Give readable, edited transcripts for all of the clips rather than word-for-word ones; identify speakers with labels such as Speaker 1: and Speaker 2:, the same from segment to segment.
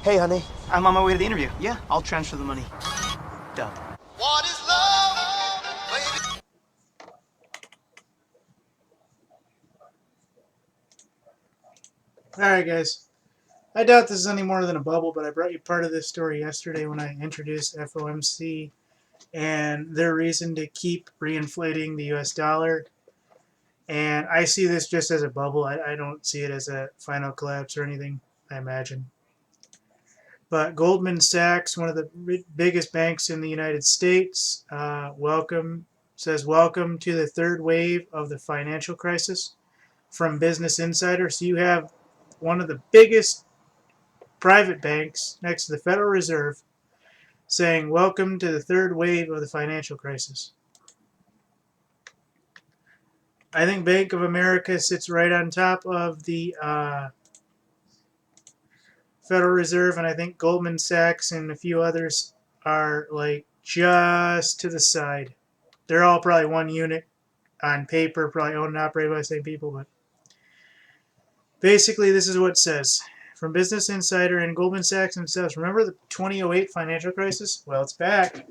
Speaker 1: Hey, honey.
Speaker 2: I'm on my way to the interview. Yeah, I'll transfer the money. Done.
Speaker 3: What is love, baby?
Speaker 4: Alright, guys. I doubt this is any more than a bubble, but I brought you part of this story yesterday when I introduced FOMC and their reason to keep reinflating the US dollar. And I see this just as a bubble. I don't see it as a final collapse or anything, I imagine. But Goldman Sachs, one of the biggest banks in the United States, says welcome to the third wave of the financial crisis from Business Insider. So you have one of the biggest private banks next to the Federal Reserve saying welcome to the third wave of the financial crisis. I think Bank of America sits right on top of the Federal Reserve, and I think Goldman Sachs and a few others are like just to the side. They're all probably one unit on paper, probably owned and operated by the same people, but basically this is what it says from Business Insider and Goldman Sachs themselves. Remember the 2008 financial crisis? Well, it's back.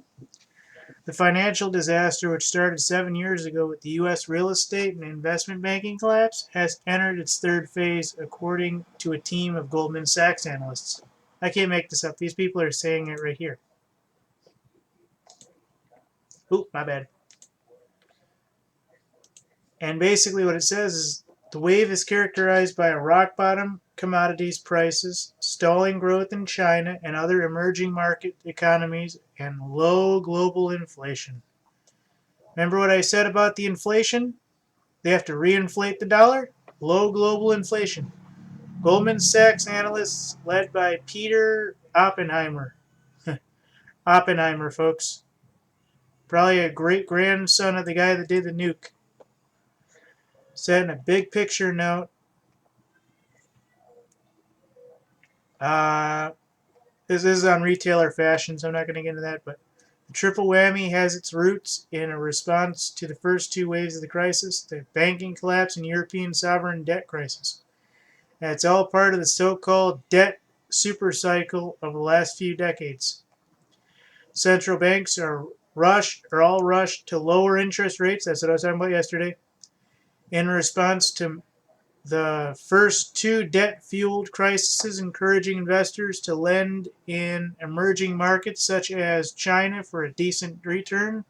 Speaker 4: The financial disaster, which started 7 years ago with the U.S. real estate and investment banking collapse, has entered its third phase, according to a team of Goldman Sachs analysts. I can't make this up. These people are saying it right here. Oop, my bad. And basically what it says is the wave is characterized by a rock bottom commodities prices, stalling growth in China and other emerging market economies, and low global inflation. Remember what I said about the inflation? They have to reinflate the dollar? Low global inflation. Goldman Sachs analysts led by Peter Oppenheimer. Oppenheimer, folks. Probably a great grandson of the guy that did the nuke. Said in a big picture note, this is on retailer fashion, so I'm not going to get into that, but the triple whammy has its roots in a response to the first two waves of the crisis, the banking collapse and European sovereign debt crisis. And it's all part of the so-called debt supercycle of the last few decades. Central banks are all rushed to lower interest rates, that's what I was talking about yesterday, in response to the first two debt-fueled crises, encouraging investors to lend in emerging markets such as China for a decent return.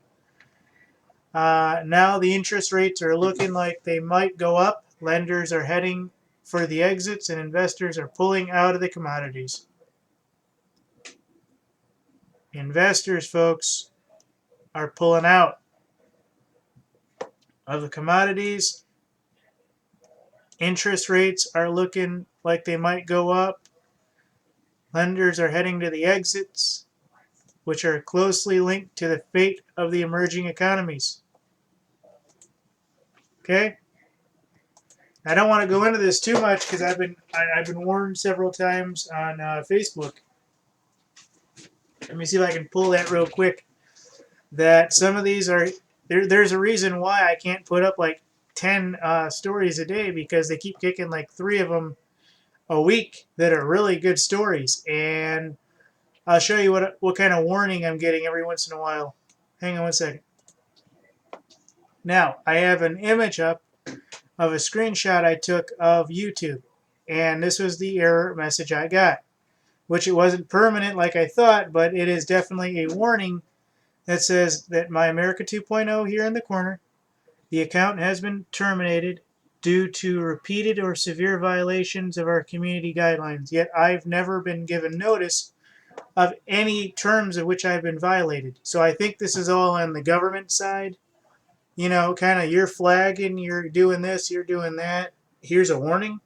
Speaker 4: Now the interest rates are looking like they might go up. Lenders are heading for the exits, and investors are pulling out of the commodities. Investors, folks, are pulling out of the commodities. Interest rates are looking like they might go up. Lenders are heading to the exits, which are closely linked to the fate of the emerging economies. Okay? I don't want to go into this too much because I've been warned several times on Facebook. Let me see if I can pull that real quick. That some of these are there's a reason why I can't put up like 10 stories a day, because they keep kicking like 3 of them a week that are really good stories. And I'll show you what kind of warning I'm getting every once in a while. Hang on one second. Now, I have an image up of a screenshot I took of YouTube. And this was the error message I got, which it wasn't permanent like I thought, but it is definitely a warning that says that my America 2.0 here in the corner, the account has been terminated due to repeated or severe violations of our community guidelines. Yet I've never been given notice of any terms of which I've been violated. So I think this is all on the government side. You know, kind of you're flagging, you're doing this, you're doing that. Here's a warning.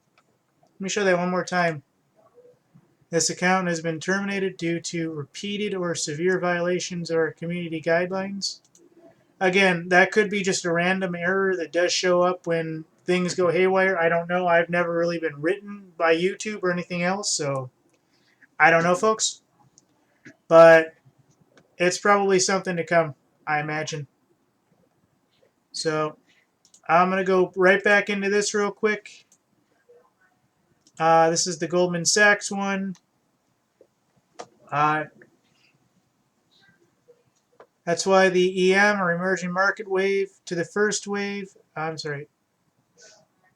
Speaker 4: Let me show that one more time. This account has been terminated due to repeated or severe violations of our community guidelines. Again, that could be just a random error that does show up when things go haywire. I don't know. I've never really been written by YouTube or anything else, so I don't know, folks. But it's probably something to come, I imagine. So I'm going to go right back into this real quick. This is the Goldman Sachs one. That's why the EM, or emerging market wave, to the first wave, I'm sorry.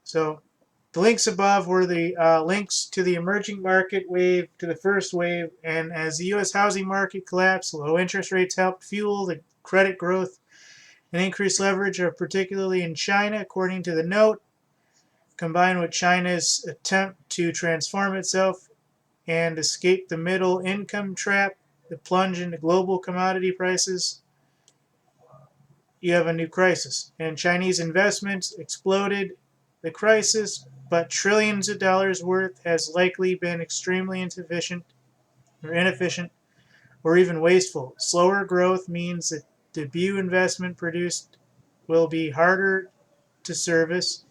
Speaker 4: So the links above were the links to the emerging market wave to the first wave, and as the U.S. housing market collapsed, low interest rates helped fuel the credit growth and increased leverage, particularly in China, according to the note, combined with China's attempt to transform itself and escape the middle income trap, the plunge into global commodity prices. You have a new crisis. And Chinese investments exploded the crisis, but trillions of dollars worth has likely been extremely insufficient or inefficient or even wasteful. Slower growth means that debut investment produced will be harder to service.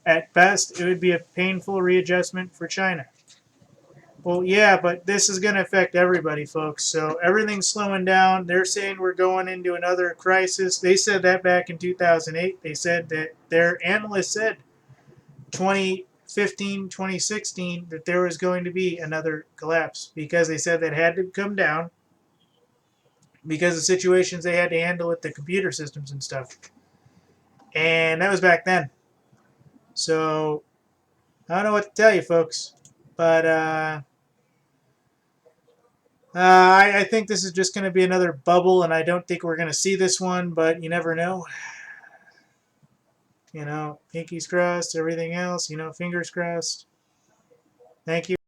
Speaker 4: At best, it would be a painful readjustment for China. Well, yeah, but this is going to affect everybody, folks. So everything's slowing down. They're saying we're going into another crisis. They said that back in 2008. They said that their analysts said 2015, 2016 that there was going to be another collapse because they said that had to come down because of situations they had to handle with the computer systems and stuff. And that was back then. So I don't know what to tell you, folks. But I think this is just going to be another bubble, and I don't think we're going to see this one, but you never know. You know, pinkies crossed, everything else, you know, fingers crossed. Thank you.